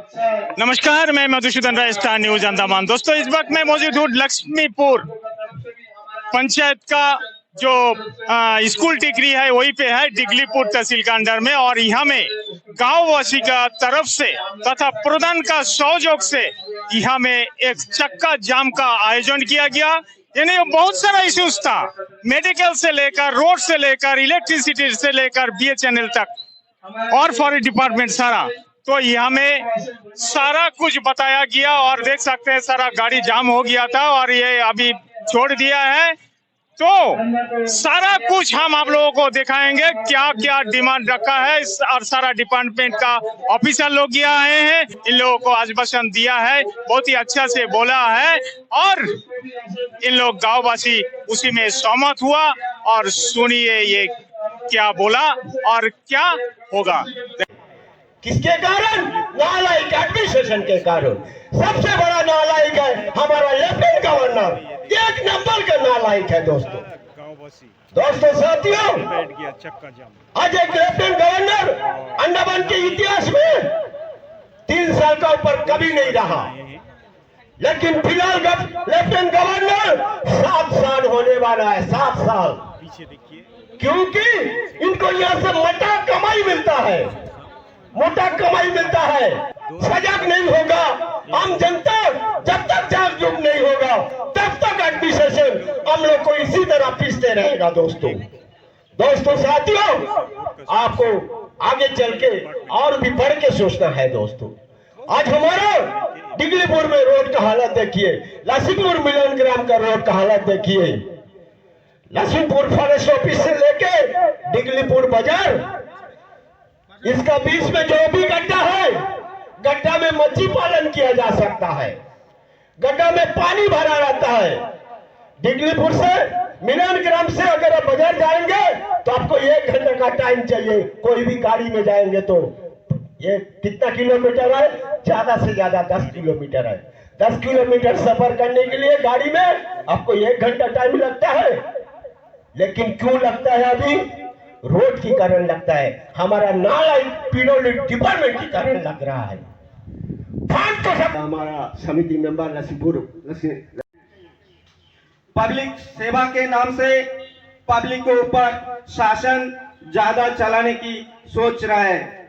नमस्कार, मैं मधुसूदन राय, star news Andaman. दोस्तों, इस वक्त मैं मौजूद हूँ लक्ष्मीपुर पंचायत का जो स्कूल टिकरी है वहीं पे है, डिगलीपुर तहसील के अंडर में। और यहाँ में गांव वासी का तरफ से तथा प्रधान का सहयोग से यहाँ में एक चक्का जाम का आयोजन किया गया। यानी बहुत सारा इश्यूज था, मेडिकल से लेकर, रोड से लेकर, इलेक्ट्रिसिटी से लेकर BHNL तक और फॉरेस्ट डिपार्टमेंट सारा। तो यहाँ में सारा कुछ बताया गया और देख सकते हैं सारा गाड़ी जाम हो गया था और ये अभी छोड़ दिया है। तो सारा कुछ हम आप लोगों को दिखाएंगे, क्या क्या डिमांड रखा है। और सारा डिपार्टमेंट का ऑफिसर लोग भी आए हैं, इन लोगों को आश्वासन दिया है, बहुत ही अच्छा से बोला है और इन लोग गांव वासी उसी में सहमत हुआ। और सुनिए ये क्या बोला और क्या होगा। किसके कारण? नालायक एडमिनिस्ट्रेशन के कारण। सबसे बड़ा नालायक है हमारा लेफ्टिनेंट गवर्नर, एक नंबर का नालायक है दोस्तों। साथियों, आज एक लेफ्टिनेंट गवर्नर अंडमान के इतिहास में 3 साल का ऊपर कभी नहीं रहा, लेकिन फिलहाल लेफ्टिनेंट गवर्नर 7 साल होने वाला है। 7 साल, क्योंकि इनको यहाँ से मोटा कमाई मिलता है, मोटा कमाई मिलता है। सजग नहीं होगा आम जनता, जब तक जागरूक नहीं होगा तब तक एडमिनिस्ट्रेशन हम लोग को इसी तरह पीसते रहेगा दोस्तों। साथियों, आपको आगे चल के और भी बढ़ के सोचना है दोस्तों। आज हमारा डिगलीपुर में रोड का हालत देखिए, लक्ष्मीपुर मिलन ग्राम का रोड का हालत देखिए। लक्ष्मीपुर फॉरेस्ट ऑफिस से लेके डिगलीपुर बाजार, इसका बीच में जो भी गड्ढा है, गड्ढा में मछली पालन किया जा सकता है, गड्ढा में पानी भरा रहता है। डिगलीपुर से मिलन ग्राम से अगर आप बाजार जाएंगे तो आपको 1 घंटे का टाइम चाहिए। कोई भी गाड़ी में जाएंगे तो ये कितना किलोमीटर है? ज्यादा से ज्यादा 10 किलोमीटर है। 10 किलोमीटर सफर करने के लिए गाड़ी में आपको 1 घंटा टाइम लगता है। लेकिन क्यों लगता है? अभी रोड के कारण लगता है, हमारा नालायक पीडब्ल्यूडी डिपार्टमेंट के कारण लग रहा है। तो सब हमारा समिति मेंबर लक्ष्मीपुर पब्लिक सेवा के नाम से पब्लिक के ऊपर शासन ज्यादा चलाने की सोच रहा है।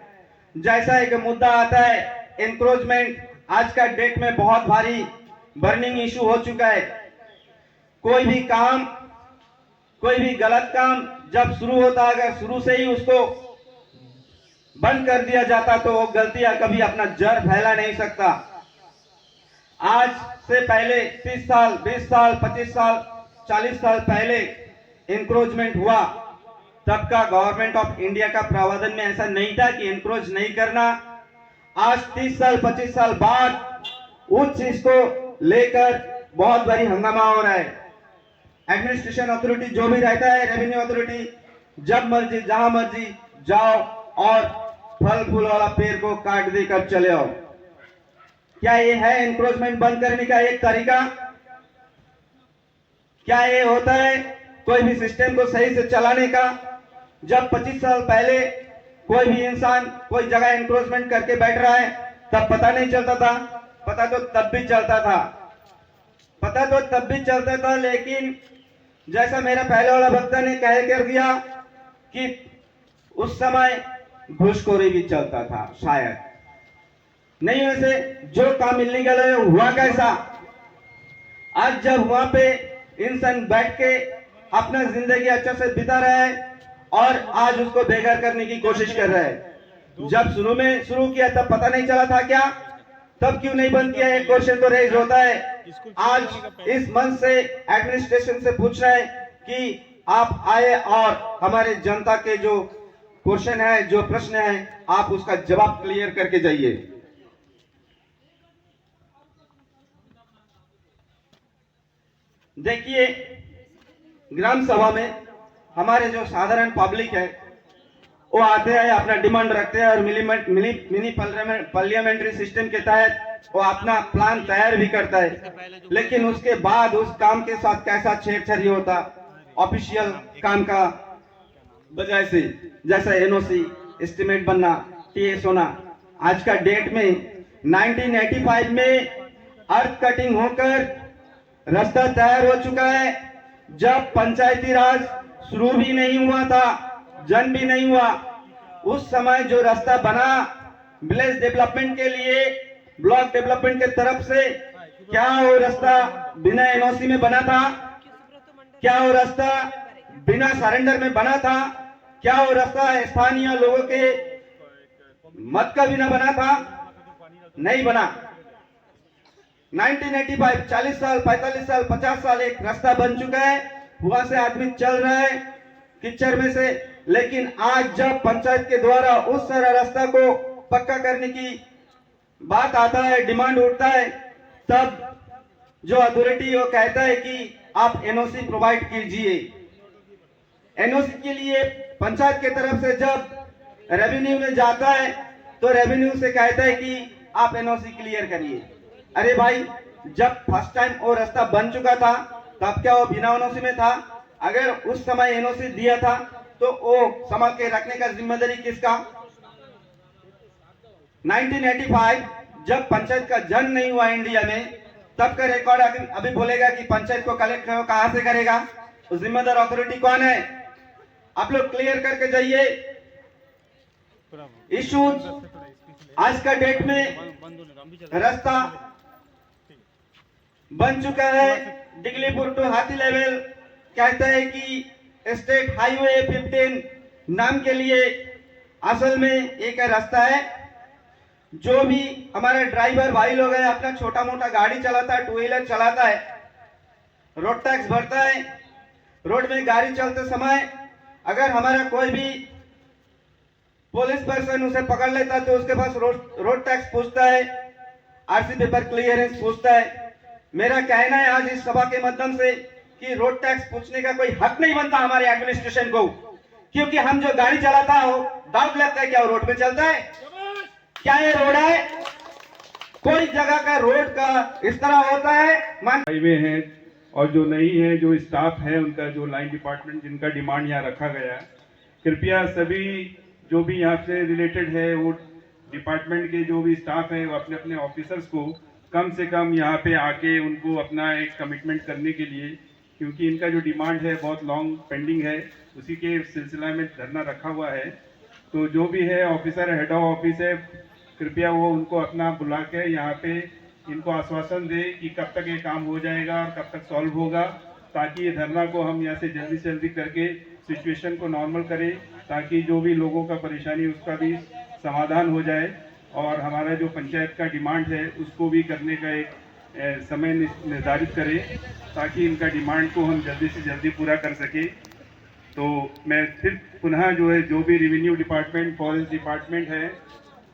जैसा एक मुद्दा आता है एनक्रोचमेंट, आज का डेट में बहुत भारी बर्निंग इशू हो चुका है। कोई भी काम, कोई भी गलत काम जब शुरू होता है, अगर शुरू से ही उसको बंद कर दिया जाता तो वो गलतियां कभी अपना जड़ फैला नहीं सकता। आज से पहले 30 साल, 20 साल, 25 साल, 40 साल पहले एनक्रोचमेंट हुआ, तब का गवर्नमेंट ऑफ इंडिया का प्रावधान में ऐसा नहीं था कि एनक्रोच नहीं करना। आज 30 साल, 25 साल बाद उस चीज को लेकर बहुत बड़ी हंगामा हो रहा है। एडमिनिस्ट्रेशन अथॉरिटी जो भी रहता है, रेवेन्यू अथॉरिटी, जब मर्जी जहां मर्जी जाओ और फल फूल वाला पेड़ को काट देकर चले आओ। क्या ये है एनक्रोचमेंट बंद करने का एक तरीका? क्या ये होता है कोई भी सिस्टम को सही से चलाने का? जब 25 साल पहले कोई भी इंसान कोई जगह एनक्रोचमेंट करके बैठ रहा है तब पता नहीं चलता था, पता तो तब भी चलता था, लेकिन जैसा मेरा पहले वाला वक्ता ने कह कर दिया कि उस समय घूसखोरी भी चलता था, शायद नहीं। वैसे जो काम इल्लीगल है हुआ कैसा? आज जब वहां पे इंसान बैठ के अपना जिंदगी अच्छा से बिता रहा है और आज उसको बेघर करने की कोशिश कर रहा है। जब शुरू किया तब पता नहीं चला था क्या? तब क्यों नहीं बंद किया? एक क्वेश्चन तो रेज होता है। आज इस मंच से एडमिनिस्ट्रेशन से पूछ रहे हैं कि आप आए और हमारे जनता के जो क्वेश्चन है, जो प्रश्न है, आप उसका जवाब क्लियर करके जाइए। देखिए, ग्राम सभा में हमारे जो साधारण पब्लिक है वो आते हैं, अपना डिमांड रखते हैं और मिनी पार्लियामेंट्री सिस्टम के तहत वो अपना प्लान तैयार भी करता है। लेकिन उसके बाद उस काम के साथ कैसा छेड़छाड़ी होता ऑफिशियल काम का वजह से, जैसा एनओसी, एस्टिमेट बनना, टीएस होना। आज का डेट में 1985 में अर्थ कटिंग होकर रास्ता तैयार हो चुका है। जब पंचायती राज शुरू भी नहीं हुआ था, जन भी नहीं हुआ, उस समय जो रास्ता बना विलेज डेवलपमेंट के लिए, ब्लॉक डेवलपमेंट के तरफ से, क्या वो रास्ता बिना एनओसी में बना था? क्या वो रास्ता बिना सरेंडर में बना था? क्या वो रास्ता स्थानीय लोगों के मत का बिना बना था? नहीं बना। 1985 40 साल, 45 साल, 50 साल एक रास्ता बन चुका है, वहां से आदमी चल रहा है कीचड़ में से। लेकिन आज जब पंचायत के द्वारा उस सारा रास्ता को पक्का करने की बात आता है, डिमांड उठता है, तब जो अथॉरिटी वो कहता है कि आप एनओसी प्रोवाइड कीजिए। एनओसी के लिए पंचायत के तरफ से जब रेवेन्यू में जाता है तो रेवेन्यू से कहता है कि आप एनओसी क्लियर करिए। अरे भाई, जब फर्स्ट टाइम वो रास्ता बन चुका था तब क्या वो बिना एनओसी में था? अगर उस समय एनओसी दिया था तो वो संभाल के रखने का जिम्मेदारी किसका? 1985 जब पंचायत का जन्म नहीं हुआ इंडिया में, तब का रिकॉर्ड अभी बोलेगा कि पंचायत को कलेक्ट कहां से करेगा? तो जिम्मेदार अथॉरिटी कौन है? आप लोग क्लियर करके जाइए। इश्यूज आज का डेट में रास्ता बन चुका है, डिगलीपुर टू हाथी लेवल कहता है कि स्टेट हाईवे 15 नाम के लिए असल में एक रास्ता है। जो भी हमारा ड्राइवर भाई लोग है, अपना छोटा मोटा गाड़ी चलाता है, टू व्हीलर चलाता है, रोड टैक्स भरता है। रोड में गाड़ी चलते समय अगर हमारा कोई भी पुलिस पर्सन उसे पकड़ लेता है तो उसके पास रोड टैक्स पूछता है, आरसी पेपर क्लियरेंस पूछता है। मेरा कहना है आज इस सभा के माध्यम से कि रोड टैक्स पूछने का कोई हक नहीं बनता हमारे एडमिनिस्ट्रेशन को, क्योंकि हम जो गाड़ी चलाता हो डाउट लगता है क्या वो रोड पे चलता है? क्या ये रोड है? कोई जगह का रोड का इस तरह होता है। हाईवे है और जो नहीं है, जो स्टाफ है उनका, जो लाइन डिपार्टमेंट जिनका डिमांड यहाँ रखा गया है, कृपया सभी जो भी यहाँ से रिलेटेड है वो डिपार्टमेंट के जो भी स्टाफ है वो अपने अपने ऑफिसर्स को कम से कम यहाँ पे आके उनको अपना एक कमिटमेंट करने के लिए, क्योंकि इनका जो डिमांड है बहुत लॉन्ग पेंडिंग है, उसी के सिलसिला में धरना रखा हुआ है। तो जो भी है ऑफिसर, हेड ऑफ ऑफिस है, कृपया वो उनको अपना बुला के यहाँ पे इनको आश्वासन दे कि कब तक ये काम हो जाएगा और कब तक सॉल्व होगा, ताकि ये धरना को हम यहाँ से जल्दी करके सिचुएशन को नॉर्मल करें, ताकि जो भी लोगों का परेशानी उसका भी समाधान हो जाए और हमारा जो पंचायत का डिमांड है उसको भी करने का एक समय निर्धारित करें, ताकि इनका डिमांड को हम जल्दी से जल्दी पूरा कर सकें। तो मैं फिर पुनः जो है, जो भी रेवेन्यू डिपार्टमेंट, फॉरेस्ट डिपार्टमेंट है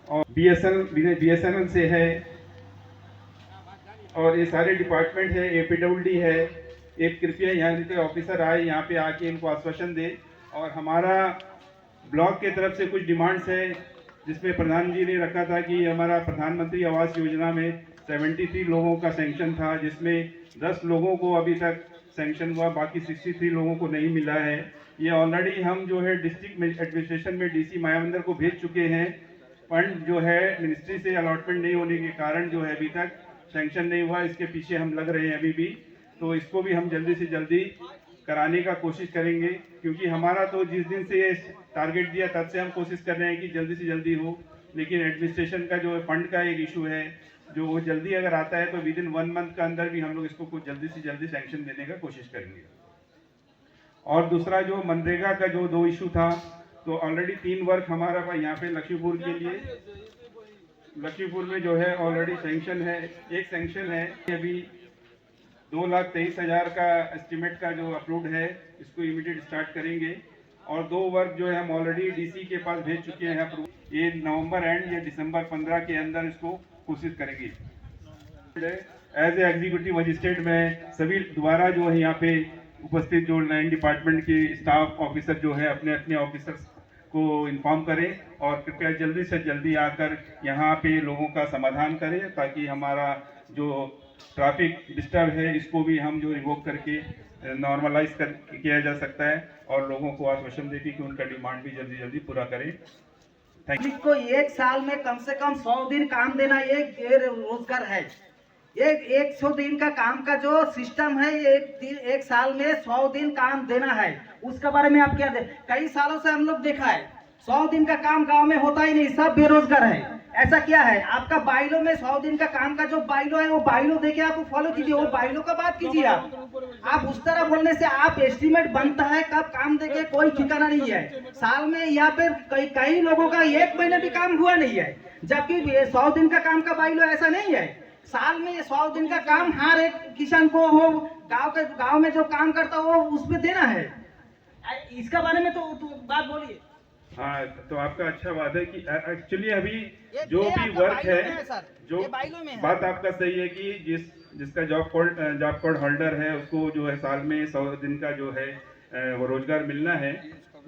और बीएसएनएल से है और ये सारे डिपार्टमेंट है, एपीडब्ल्यूडी है, एक कृपया यहाँ के ऑफिसर आए, यहाँ पे आके इनको आश्वासन दे। और हमारा ब्लॉक के तरफ से कुछ डिमांड्स है जिसमें प्रधान जी ने रखा था कि हमारा प्रधानमंत्री आवास योजना में 73 लोगों का सैंक्शन था, जिसमें 10 लोगों को अभी तक सैंक्शन हुआ, बाकी 63 लोगों को नहीं मिला है। ये ऑलरेडी हम जो है डिस्ट्रिक्ट एडमिनिस्ट्रेशन में डीसी मायावंदर को भेज चुके हैं। फंड जो है मिनिस्ट्री से अलॉटमेंट नहीं होने के कारण जो है अभी तक सैंक्शन नहीं हुआ, इसके पीछे हम लग रहे हैं अभी भी। तो इसको भी हम जल्दी से जल्दी कराने का कोशिश करेंगे, क्योंकि हमारा तो जिस दिन से ये टारगेट दिया तब से हम कोशिश कर रहे हैं कि जल्दी से जल्दी हो, लेकिन एडमिनिस्ट्रेशन का जो फंड का एक इशू है, जो वो जल्दी अगर आता है तो विद इन 1 मंथ का अंदर भी हम लोग इसको कुछ जल्दी से जल्दी सैंक्शन देने का कोशिश करेंगे। और दूसरा जो मनरेगा का जो 2 इशू था, तो ऑलरेडी 3 वर्क हमारा यहाँ पे लक्ष्मीपुर के लिए, लक्ष्मीपुर में जो है ऑलरेडी सैंक्शन है, एक सैंक्शन है अभी 2,23,000 का एस्टिमेट का जो अप्रूव्ड है, इसको इमीडिएट स्टार्ट करेंगे। और 2 वर्क जो है हम ऑलरेडी डीसी के पास भेज चुके हैं अप्रूव, ये नवंबर एंड या दिसंबर 15 के अंदर इसको कोशिश करेंगे। एज ए एग्जीक्यूटिव मजिस्ट्रेट में सभी द्वारा जो है यहाँ पे उपस्थित जो लाइन डिपार्टमेंट के स्टाफ ऑफिसर जो है अपने अपने ऑफिसर्स को इन्फॉर्म करें और कृपया जल्दी से जल्दी आकर यहाँ पे लोगों का समाधान करें, ताकि हमारा जो ट्रैफिक डिस्टर्ब है इसको भी हम जो रिवोक करके नॉर्मलाइज किया जा सकता है और लोगों को आश्वासन देती कि उनका डिमांड भी जल्दी जल्दी पूरा करें। पब्लिक को एक साल में कम से कम 100 दिन काम देना ये रोजगार है। एक 100 दिन का काम का जो सिस्टम है, एक साल में 100 दिन काम देना है। उसके बारे में आप क्या कई सालों से हम लोग देखा है 100 दिन का काम गांव में होता ही नहीं, सब बेरोजगार है। ऐसा क्या है आपका बाइलो में 100 दिन का काम का जो बाइलो है वो बाइलो देके आप फॉलो कीजिए, वो बाइलो का बात कीजिए। आप उस तरह बोलने से आप एस्टिमेट बनता है कब काम देके कोई ठिकाना नहीं है। साल में यहाँ पे कई लोगों का 1 महीने भी काम हुआ नहीं है, जबकि 100 दिन का काम का बाइलो ऐसा नहीं है। साल में 100 दिन का काम हर एक किसान को वो गांव में जो काम करता है वो उसमें देना है। इसका बारे में तो बात बोलिए। हाँ, तो आपका अच्छा बात है कि एक्चुअली अभी जो भी वर्क है, जो बात आपका सही है कि जिसका जॉब कार्ड होल्डर है उसको जो है साल में 100 दिन का जो है वो रोजगार मिलना है।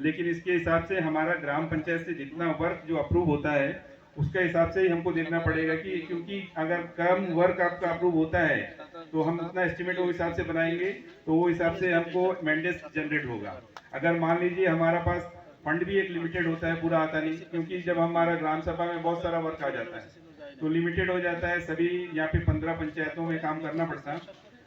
लेकिन इसके हिसाब से हमारा ग्राम पंचायत से जितना वर्क जो अप्रूव होता है उसके हिसाब से ही हमको देखना पड़ेगा कि क्योंकि अगर कम वर्क आपका अप्रूव होता है तो हम उतना एस्टिमेट वो हिसाब से बनाएंगे, तो वो हिसाब से हमको मैंडेट्स जनरेट होगा। अगर मान लीजिए हमारा पास फंड भी एक लिमिटेड होता है, पूरा आता नहीं, क्योंकि जब हमारा ग्राम सभा में बहुत सारा वर्क आ जाता है तो लिमिटेड हो जाता है, सभी यहाँ पे 15 पंचायतों में काम करना पड़ता है।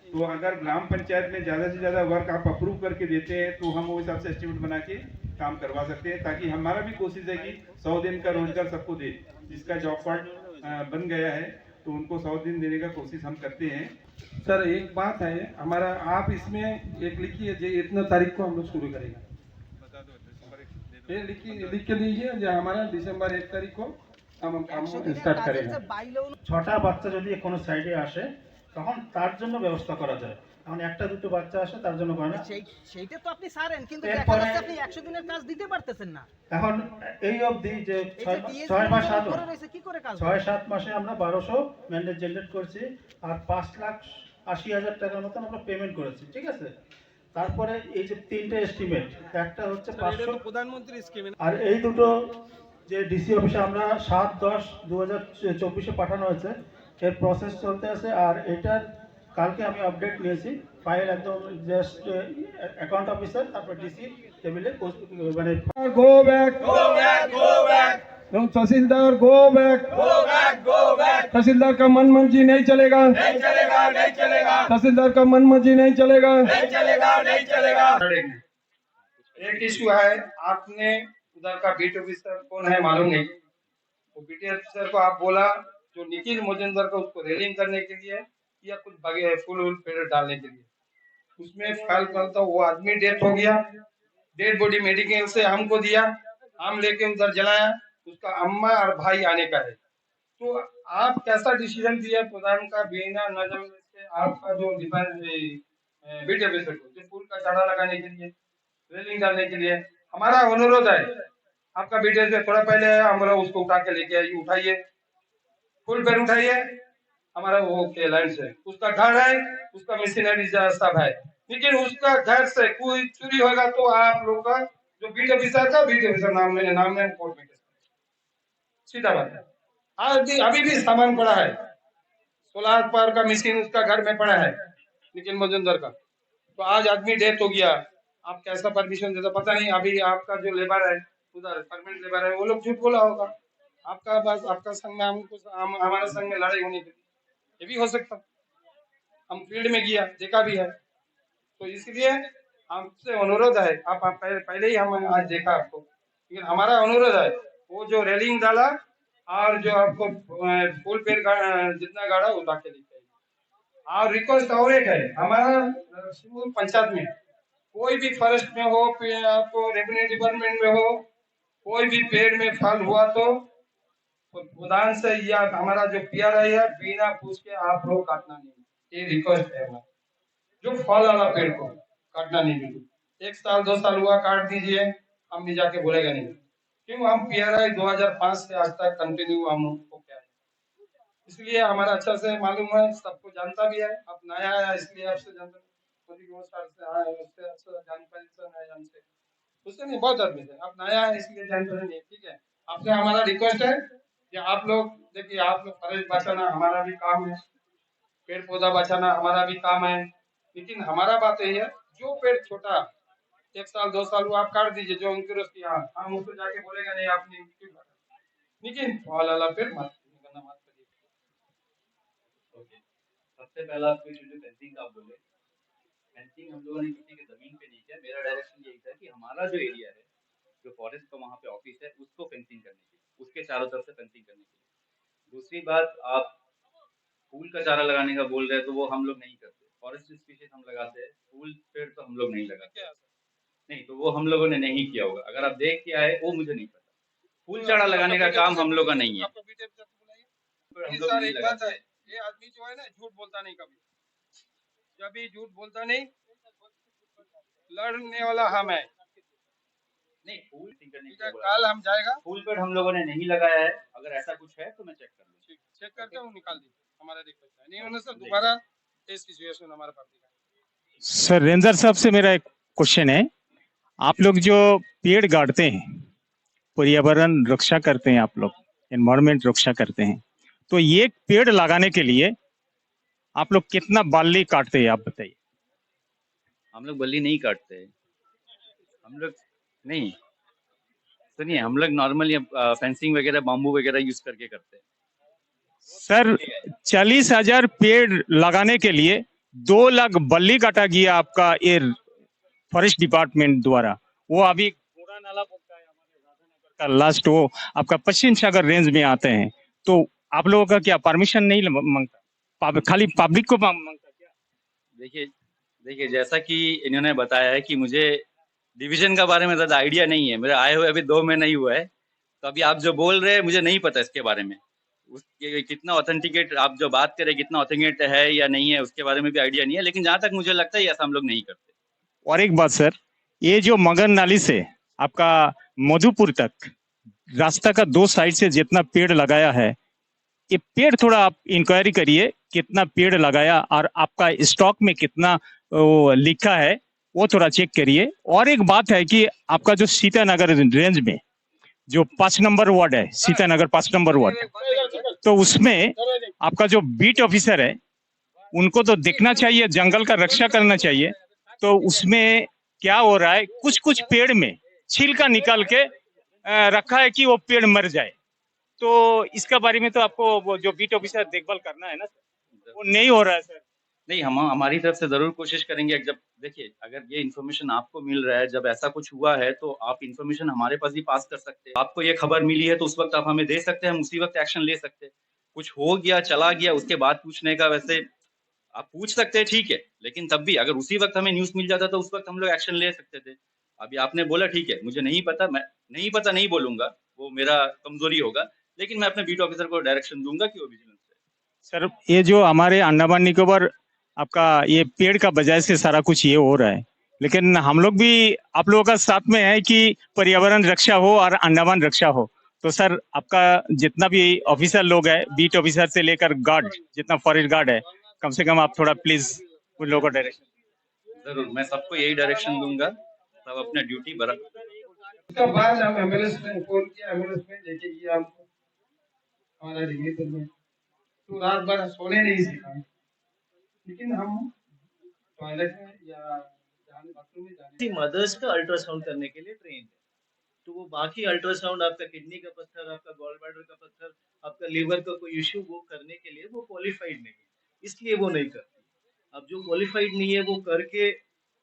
तो अगर ग्राम पंचायत में ज़्यादा से ज़्यादा वर्क आप अप्रूव करके देते हैं तो हम वो हिसाब से एस्टिमेट बना के काम करवा सकते हैं, ताकि हमारा भी कोशिश है कि 100 दिन का रोजगार सबको दे। जिसका जॉब कार्ड बन गया है तो उनको 100 दिन देने का कोशिश हम करते हैं। सर एक बात है हमारा, आप इसमें एक लिखिए जो इतना तारीख को हम लोग शुरू करेंगे, ये लिख के लीजिए जो हमारा दिसंबर 1 तारीख को हम स्टार्ट करेंगे। 6টা বাচ্চা যদি কোনো সাইডে আসে তখন তার জন্য ব্যবস্থা করা যায়। এখন 1টা 2টো বাচ্চা আসে তার জন্য করে না, সেইটা তো আপনি সারেন, কিন্তু এরপরে- দেখা যাচ্ছে আপনি 100 দিনের কাজ দিতে পারতেছেন না। এখন এই অবধি যে এই যে DSP 6 মাস 7 করে রয়েছে, কি করে কাজ হবে? 6-7 মাসে আমরা 1200 ম্যান্ডেট জেনারেট করছি আর 5,80,000 টাকার মতন আমরা পেমেন্ট করেছি, ঠিক আছে। তারপরে এই যে 3টে এস্টিমেট, একটা হচ্ছে 500 প্রধানমন্ত্রী স্কিম, আর এই দুটো যে ডিসি অফিসে আমরা 7/10/2024 পাঠানো হয়েছে, এর প্রসেস চলতে আছে। আর এটার কালকে আমি আপডেট নিয়েছি, ফাইল একদম জাস্ট অ্যাকাউন্ট অফিসার তারপর ডিসি টেবিলে মানে গো ব্যাক এবং तहसीलदार गो बैक तहसीलदार का मन मर्जी नहीं चलेगा तहसीलदार का मन मर्जी नहीं चलेगा। एक इशू है, आपने उधर का बीट ऑफिसर कौन है मालूम नहीं, वो बीट ऑफिसर को आप बोला जो निखिल मोजेंदर का उसको रेलिंग करने के लिए या कुछ बगे फुल पेड़ डालने के लिए, उसमें फाइल करता वो आदमी डेथ हो गया, डेड बॉडी मेडिकल से हमको दिया, हम लेके उधर जलाया, उसका अम्मा और भाई आने का है। तो आप कैसा डिसीजन दिया प्रधान का बिना नजर से आपका जो डिफेंस बीट ऑफिसर को जो फूल का चाड़ा लगाने के लिए रेलिंग डालने के लिए, हमारा अनुरोध है आपका बीटे से थोड़ा पहले हम लोग उसको उठा के लेके आइए, उठाइए फुल पेड़ उठाइए, हमारा वो के लाइन से उसका घर है, उसका मशीनरी सब है, लेकिन उसका घर से कोई चोरी होगा तो आप लोग का जो बीट ऑफिसर का बीट ऑफिसर नाम में कोर्ट में सीधा बात है। अभी भी सामान पड़ा है, सोलार पावर का मशीन उसका घर में पड़ा है लेकिन मजुमदार का, तो आज आदमी डेथ हो गया, आप कैसा परमिशन देता पता नहीं। अभी आपका जो लेबर है उधर परमानेंट लेबर है वो लोग झूठ बोला होगा, आपका बस आपका संग में हमको हमारे संग में लड़ाई होने के लिए ये भी हो सकता। हम फील्ड में गया देखा भी है, तो इसलिए हमसे अनुरोध है, आप पहले ही हम आज देखा आपको, लेकिन हमारा अनुरोध है वो जो रेलिंग डाला और जो आपको फुल पेड़ जितना गाड़ा उठा के लेके आइए। और रिक्वेस्ट और एक है, हमारा पंचायत में कोई भी फॉरेस्ट में हो, आपको रेवेन्यू डिपार्टमेंट में हो, कोई भी पेड़ में फल हुआ तो प्रधान से या हमारा जो PRI है बिना पूछ के आप लोग काटना नहीं, ये रिक्वेस्ट है हमारा। जो फल वाला पेड़ को काटना नहीं बिल्कुल, 1 साल 2 साल हुआ काट दीजिए, हम भी जाके बोलेगा नहीं, क्यों हम PRI 2005 से आज तक कंटिन्यू हम क्या है, इसलिए हमारा अच्छा से मालूम है, सबको जानता भी है। आप नया आया इसलिए आपसे जानता से जानकारी हमसे उससे नहीं, बहुत आदमी से आप नया है इसलिए जानकारी नहीं, ठीक है। आपसे हमारा रिक्वेस्ट है कि आप लोग देखिए, आप लोग फॉरेस्ट बचाना हमारा भी काम है, पेड़ पौधा बचाना हमारा भी काम है, लेकिन हमारा बात यही है जो पेड़ छोटा 1 साल 2 साल वो आप काट दीजिए, जो उनकी रोज की हम उसको जाके बोलेगा नहीं आपने क्यों काटा, लेकिन वाला फिर मत करना मत करिए। ओके, सबसे पहला आपको जो फेंसिंग का आप बोले, फेंसिंग हम लोगों ने किसी की जमीन पे नहीं किया। मेरा डायरेक्शन यही था कि हमारा जो एरिया है, जो फॉरेस्ट का वहाँ पे ऑफिस है, उसको फेंसिंग करने की, उसके चारों तरफ से फेंसिंग करने की। दूसरी बात, आप फूल का चारा लगाने का बोल रहे हैं, तो वो हम लोग नहीं करते। फॉरेस्ट स्पीशीज हम लगाते हैं, फूल पेड़ तो हम लोग नहीं लगाते। नहीं, तो वो हम लोगों ने नहीं किया होगा। अगर आप देख के आए, वो मुझे नहीं पता। फूल चारा लगाने का काम हम लोग का नहीं है। आपका बीटेक सर को बुलाइए। हम ये लोग सर नहीं एक बात लगाते। है, ये आदमी जो है ना झूठ बोलता नहीं कभी, जब भी झूठ बोलता नहीं, लड़ने वाला हम है। नहीं, फूल करने ठीक की है, बोला। कल हम जाएगा, फूल पेड़ हम लोगों ने नहीं लगाया है। अगर ऐसा कुछ है तो मैं चेक कर लूंगा। चेक करके वो निकाल दीजिए, हमारा रिक्वेस्ट है। नहीं होने से दोबारा इस सिचुएशन हमारे पास दिखाएं। सर रेंजर साहब से मेरा एक क्वेश्चन है, आप लोग जो पेड़ गाड़ते हैं, पर्यावरण रक्षा करते हैं, आप लोग एनवायरमेंट रक्षा करते हैं, तो ये पेड़ लगाने के लिए आप लोग कितना बाली काटते हैं, आप बताइए। हम लोग बल्ली नहीं काटते हैं। हम लोग नहीं, सुनिए, हम लोग नॉर्मली फेंसिंग वगैरह, बाम्बू वगैरह यूज करके करते हैं। सर 40,000 पेड़ लगाने के लिए 2 लाख बल्ली काटा गया आपका ये फॉरेस्ट डिपार्टमेंट द्वारा। वो अभी घोड़ा नाला बोलता है हमारे राधानगर का लास्ट, वो आपका पश्चिम सागर रेंज में आते हैं, तो आप लोगों का क्या परमिशन नहीं मांगता, खाली पब्लिक को मांगता क्या? देखिए देखिए, जैसा कि इन्होंने बताया है कि मुझे डिवीजन का बारे में ज्यादा आइडिया नहीं है। मेरे आए हुए अभी 2 महीना ही हुआ है, तो अभी आप जो बोल रहे हैं मुझे नहीं पता इसके बारे में। उसके कितना ऑथेंटिकेट, आप जो बात करें कितना ऑथेंटिकेट है या नहीं है, उसके बारे में भी आइडिया नहीं है। लेकिन जहां तक मुझे लगता है ऐसा हम लोग नहीं करते। और एक बात सर, ये जो मगन नाली से आपका मधुपुर तक रास्ता का 2 साइड से जितना पेड़ लगाया है, ये पेड़ थोड़ा आप इंक्वायरी करिए कितना पेड़ लगाया और आपका स्टॉक में कितना वो लिखा है, वो थोड़ा चेक करिए। और एक बात है कि आपका जो सीतानगर रेंज में जो 5 नंबर वार्ड है, सीतानगर 5 नंबर वार्ड, तो उसमें आपका जो बीट ऑफिसर है, उनको तो देखना चाहिए, जंगल का रक्षा करना चाहिए। तो उसमें क्या हो रहा है, कुछ कुछ पेड़ में छिलका निकाल के रखा है कि वो पेड़ मर जाए। तो इसका बारे में तो आपको वो जो बीट ऑफिसर देखभाल करना है ना सर, वो नहीं हो रहा है सर। नहीं, हम हमारी तरफ से जरूर कोशिश करेंगे। जब देखिए, अगर ये इन्फॉर्मेशन आपको मिल रहा है, जब ऐसा कुछ हुआ है, तो आप इन्फॉर्मेशन हमारे पास भी पास कर सकते हैं। आपको ये खबर मिली है तो उस वक्त आप हमें दे सकते हैं, हम उसी वक्त एक्शन ले सकते हैं। कुछ हो गया, चला गया, उसके बाद पूछने का, वैसे आप पूछ सकते हैं, ठीक है, लेकिन तब भी अगर उसी वक्त हमें न्यूज मिल जाता तो उस वक्त हम लोग एक्शन ले सकते थे। अभी आपने बोला ठीक है, मुझे नहीं पता, मैं नहीं पता नहीं बोलूंगा, वो मेरा कमजोरी होगा, लेकिन मैं अपने बीट ऑफिसर को डायरेक्शन दूंगा कि वो विजिलेंस है। सर ये जो हमारे अंडमान निकोबार आपका ये पेड़ का वजह से सारा कुछ ये हो रहा है, लेकिन हम लोग भी आप लोगों का साथ में है कि पर्यावरण रक्षा हो और अंडमान रक्षा हो। तो सर आपका जितना भी ऑफिसर लोग है, बीट ऑफिसर से लेकर गार्ड, जितना फॉरेस्ट गार्ड है, कम से कम आप थोड़ा प्लीज उन लोगों को डायरेक्शन। जरूर, मैं सबको यही डायरेक्शन दूंगा, सब अपने ड्यूटी बराबर। उसके बाद हम एम्बुलेंस में फोन किया, एम्बुलेंस में लेके गया हमको हमारा डिग्री में। तो रात भर सोने नहीं सीखा, लेकिन हम टॉयलेट में या बाथरूम में जाने मदर्स का अल्ट्रासाउंड करने के लिए ट्रेन है, तो वो बाकी अल्ट्रासाउंड, आपका किडनी का पत्थर, आपका गॉल ब्लैडर का पत्थर, आपका लीवर का कोई इश्यू, वो करने के लिए वो क्वालिफाइड नहीं है, इसलिए वो नहीं करती। अब जो क्वालिफाइड नहीं है वो करके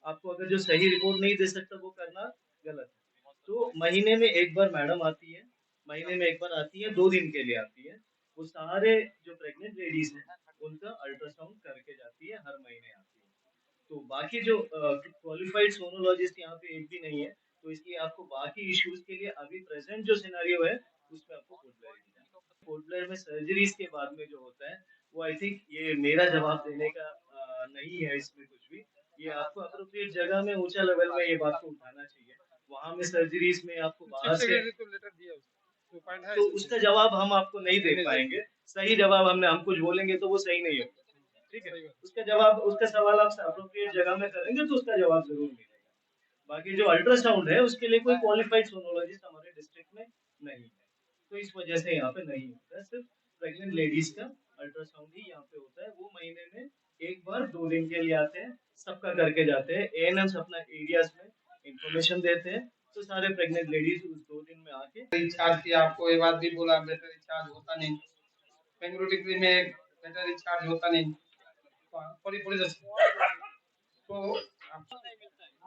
आपको अगर जो सही रिपोर्ट नहीं दे सकता, वो करना गलत है। तो महीने में एक बार मैडम आती है, महीने में एक बार आती है, 2 दिन के लिए आती है। वो सारे जो प्रेग्नेंट लेडीज हैं उनका अल्ट्रासाउंड करके जाती है, हर महीने आती है। तो बाकी जो क्वालिफाइड सोनोलॉजिस्ट यहाँ पे एक भी नहीं है, तो इसलिए आपको बाकी इश्यूज के लिए अभी प्रेजेंट जो सिनेरियो है उसमें आपको पोर्ट ब्लेयर में सर्जरीज के बाद में जो होता है, वो आई थिंक ये मेरा जवाब देने का नहीं है इसमें कुछ भी। ये आपको अप्रोप्रिएट जगह में, ऊंचा लेवल में ये बात को उठाना चाहिए। वहां में सर्जरीज में आपको बाहर से लेटर दिया उसको, तो उसका जवाब हम आपको नहीं दे पाएंगे। सही जवाब हम कुछ बोलेंगे तो वो सही नहीं होगा, ठीक है। उसका जवाब, उसका सवाल आप अप्रोप्रिएट जगह में करेंगे तो उसका जवाब जरूर मिलेगा। बाकी जो अल्ट्रासाउंड है उसके लिए कोई क्वालिफाइड सोनोलॉजिस्ट हमारे डिस्ट्रिक्ट में नहीं है, तो इस वजह से यहाँ पे नहीं होता है। सिर्फ प्रेग्नेंट लेडीज का अल्ट्रासाउंड ही यहाँ पे होता है। वो महीने में एक बार 2 दिन के लिए आते हैं, सबका करके जाते हैं। एएनएम्स अपना एरियाज में इंफॉर्मेशन देते हैं, तो सारे प्रेग्नेंट लेडीज उस 2 दिन में आके रिचार्ज किया, आपको ये बात भी बोला बैटरी रिचार्ज होता नहीं, बेंगलुरु डिग्री में बैटरी रिचार्ज होता नहीं, पूरी पूरी तो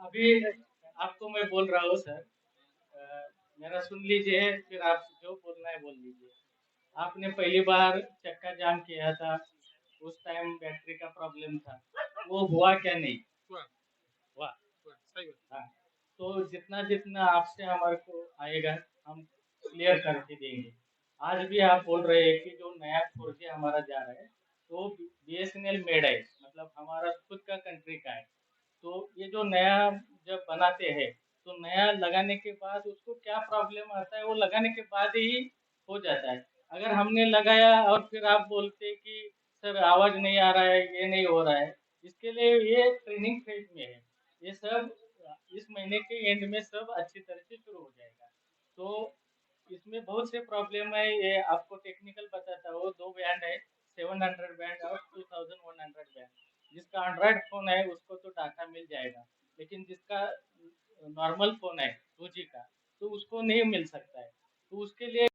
अभी आपको मैं बोल रहा हूँ सर, मेरा सुन लीजिए, फिर आप जो बोलना है बोल लीजिए। आपने पहली बार चक्का जाम किया था, उस टाइम बैटरी का प्रॉब्लम था, वो हुआ क्या नहीं हुआ? हाँ, तो जितना जितना आपसे हमारे को आएगा हम क्लियर करके देंगे। आज भी आप बोल रहे हैं कि जो नया 4G हमारा जा रहा है तो BSNL मेड है, मतलब हमारा खुद का कंट्री का है। तो ये जो नया जब बनाते हैं तो नया लगाने के बाद उसको क्या प्रॉब्लम आता है वो लगाने के बाद ही हो जाता है। अगर हमने लगाया और फिर आप बोलते कि सर आवाज नहीं आ रहा है, ये नहीं हो रहा है, इसके लिए ये ट्रेनिंग फेज में है। ये सब इस महीने के एंड में सब अच्छी तरह से शुरू हो जाएगा। तो इसमें बहुत से प्रॉब्लम है, ये आपको टेक्निकल बताता हूँ। 2 बैंड है, 700 बैंड और 2100 बैंड। जिसका एंड्रॉयड फोन है उसको तो डाटा मिल जाएगा, लेकिन जिसका नॉर्मल फोन है 2G का तो उसको नहीं मिल सकता है। तो उसके लिए